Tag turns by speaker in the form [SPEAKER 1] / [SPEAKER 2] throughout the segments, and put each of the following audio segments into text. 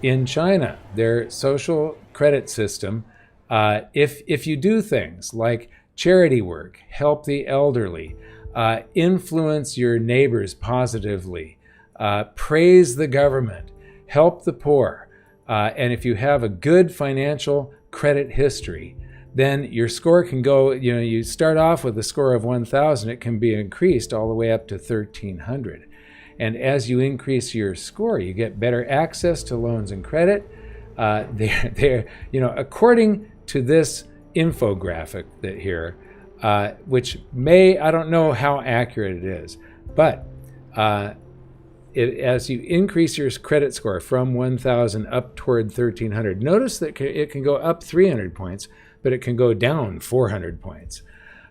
[SPEAKER 1] in China, their social credit system, if you do things like charity work, help the elderly, influence your neighbors positively, praise the government, help the poor, and if you have a good financial credit history, then your score can go, you start off with a score of 1,000, it can be increased all the way up to 1,300. And as you increase your score, you get better access to loans and credit. According to this infographic that here, which I don't know how accurate it is, but as you increase your credit score from 1,000 up toward 1,300, notice that it can go up 300 points, but it can go down 400 points.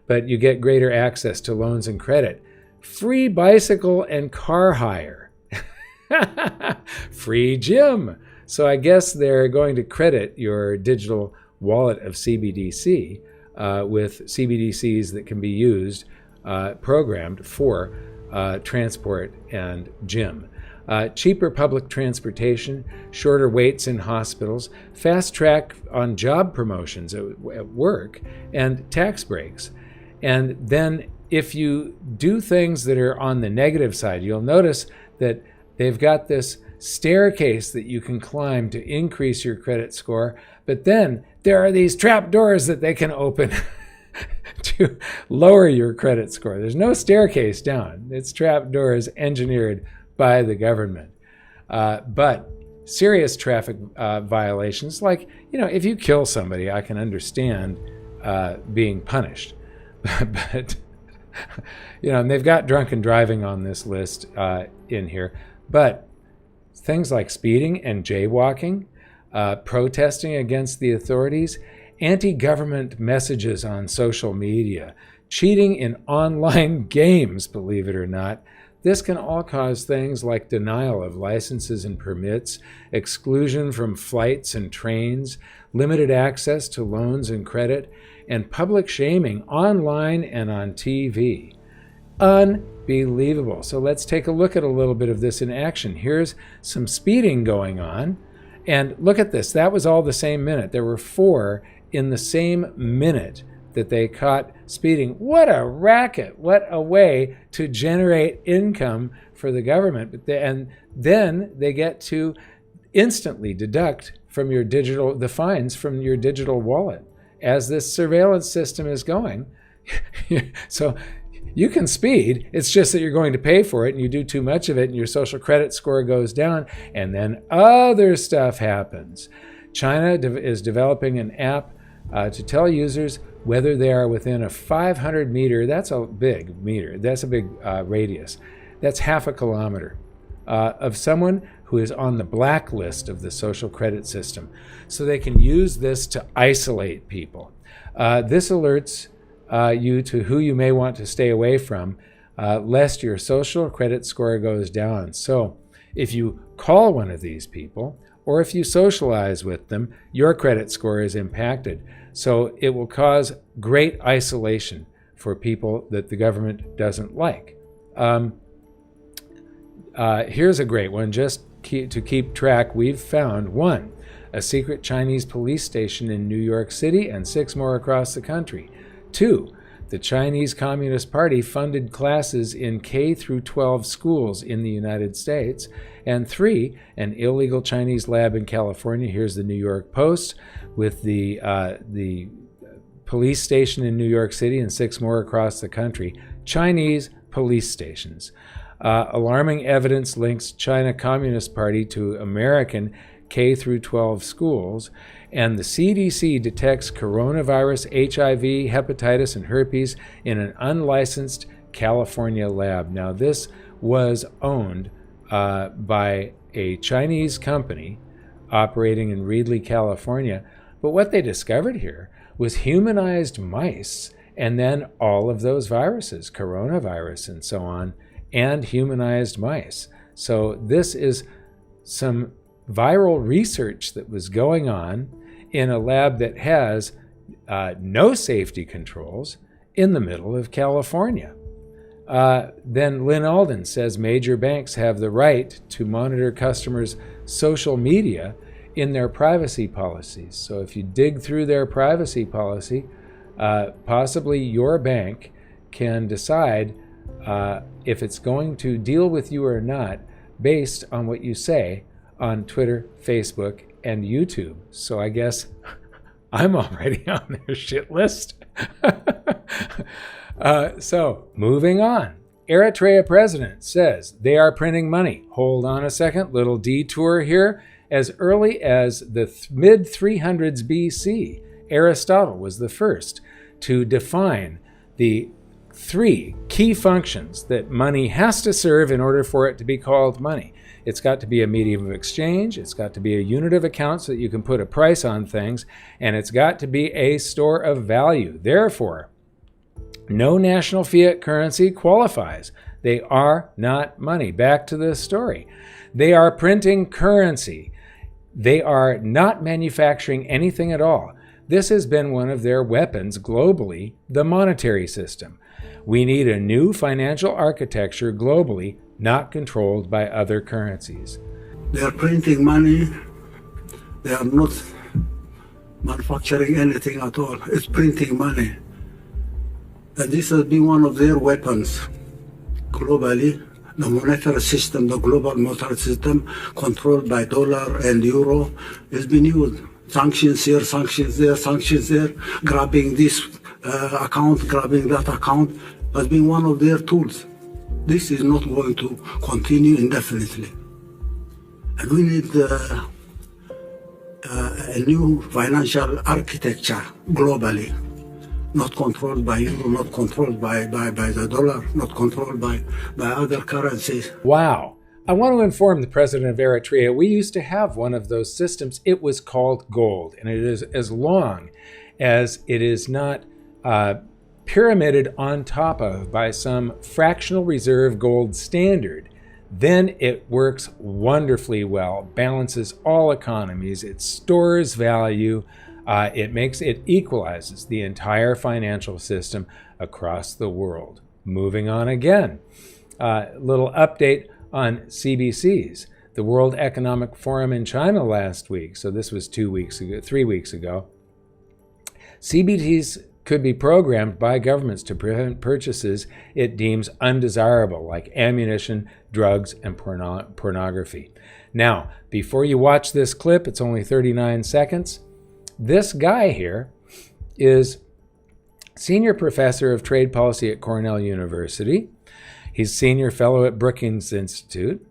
[SPEAKER 1] But you get greater access to loans and credit. Free bicycle and car hire. Free gym. So I guess they're going to credit your digital wallet of CBDC with CBDCs that can be used, programmed for transport and gym. Cheaper public transportation, shorter waits in hospitals, fast track on job promotions at work, and tax breaks. And then if you do things that are on the negative side, you'll notice that they've got this staircase that you can climb to increase your credit score, but then there are these trap doors that they can open to lower your credit score. There's no staircase down. It's trap doors engineered by the government. But serious traffic violations, like, if you kill somebody, I can understand being punished. But and they've got drunken driving on this list in here. But things like speeding and jaywalking, protesting against the authorities, anti-government messages on social media, cheating in online games, believe it or not. This can all cause things like denial of licenses and permits, exclusion from flights and trains, limited access to loans and credit, and public shaming online and on TV. Unbelievable. So let's take a look at a little bit of this in action. Here's some speeding going on. And look at this. That was all the same minute. There were 4 in the same minute that they caught speeding. What a racket. What a way to generate income for the government. And then they get to instantly deduct from your the fines from your digital wallet as this surveillance system is going. So you can speed. It's just that you're going to pay for it, and you do too much of it, and your social credit score goes down, and then other stuff happens. China is developing an app to tell users whether they are within a 500 meter, that's a big meter, that's a big radius, that's half a kilometer, of someone who is on the blacklist of the social credit system. So they can use this to isolate people. This alerts you to who you may want to stay away from, lest your social credit score goes down. So if you call one of these people, or if you socialize with them, your credit score is impacted. So it will cause great isolation for people that the government doesn't like. Here's a great one, just to keep track. We've found 1, a secret Chinese police station in New York City, and 6 more across the country. 2, the Chinese Communist Party funded classes in K through 12 schools in the United States. And 3, an illegal Chinese lab in California. Here's the New York Post with the police station in New York City and 6 more across the country. Chinese police stations. Alarming evidence links China Communist Party to American K through 12 schools. And the CDC detects coronavirus, HIV, hepatitis, and herpes in an unlicensed California lab. Now, this was owned by a Chinese company operating in Reedley, California. But what they discovered here was humanized mice, and then all of those viruses, coronavirus and so on, and humanized mice. So this is some viral research that was going on in a lab that has no safety controls in the middle of California. Then Lynn Alden says major banks have the right to monitor customers' social media in their privacy policies. So if you dig through their privacy policy, possibly your bank can decide if it's going to deal with you or not based on what you say on Twitter, Facebook, and YouTube. So I guess I'm already on their shit list. So moving on. Eritrea president says they are printing money. Hold on a second, little detour here. As early as the mid 300s BC, Aristotle was the first to define the three key functions that money has to serve in order for it to be called money. It's got to be a medium of exchange, it's got to be a unit of account so that you can put a price on things, and it's got to be a store of value. Therefore, no national fiat currency qualifies. They are not money. Back to this story. They are printing currency. They are not manufacturing anything at all. This has been one of their weapons globally, the monetary system. We need a new financial architecture globally, not controlled by other currencies.
[SPEAKER 2] They are printing money. They are not manufacturing anything at all. It's printing money. And this has been one of their weapons globally. The monetary system, the global monetary system, controlled by dollar and euro, has been used. Sanctions here, sanctions there, sanctions there, grabbing this account, grabbing that account, has been one of their tools. This is not going to continue indefinitely. And we need a new financial architecture globally. Not controlled by euro, not controlled by the dollar, not controlled by other currencies.
[SPEAKER 1] Wow. I want to inform the president of Eritrea, we used to have one of those systems. It was called gold, and it is as long as it is not pyramided on top of by some fractional reserve gold standard, then it works wonderfully well, balances all economies, it stores value, it equalizes the entire financial system across the world. Moving on again, little update on CBCs. The World Economic Forum in China last week, so this was 3 weeks ago. CBDCs could be programmed by governments to prevent purchases it deems undesirable, like ammunition, drugs, and pornography. Now, before you watch this clip, it's only 39 seconds. This guy here is senior professor of trade policy at Cornell University. He's senior fellow at Brookings Institute.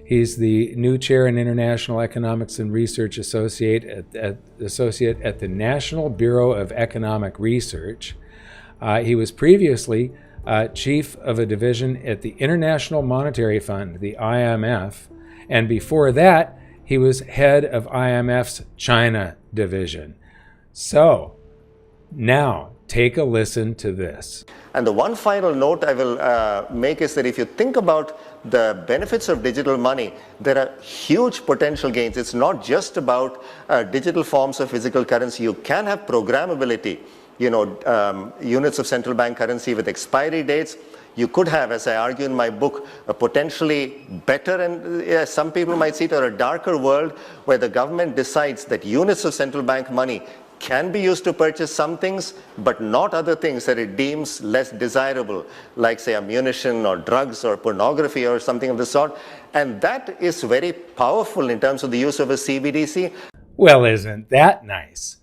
[SPEAKER 1] He's the new chair in International Economics and Research Associate at the National Bureau of Economic Research. He was previously chief of a division at the International Monetary Fund, the IMF, and before that, he was head of IMF's China division. So, now, take a listen to this.
[SPEAKER 3] And the one final note I will make is that if you think about the benefits of digital money, there are huge potential gains. It's not just about digital forms of physical currency. You can have programmability, units of central bank currency with expiry dates. You could have, as I argue in my book, a potentially better and some people might see it as a darker world where the government decides that units of central bank money can be used to purchase some things, but not other things that it deems less desirable, like say ammunition or drugs or pornography or something of the sort. And that is very powerful in terms of the use of a CBDC.
[SPEAKER 1] Well, isn't that nice?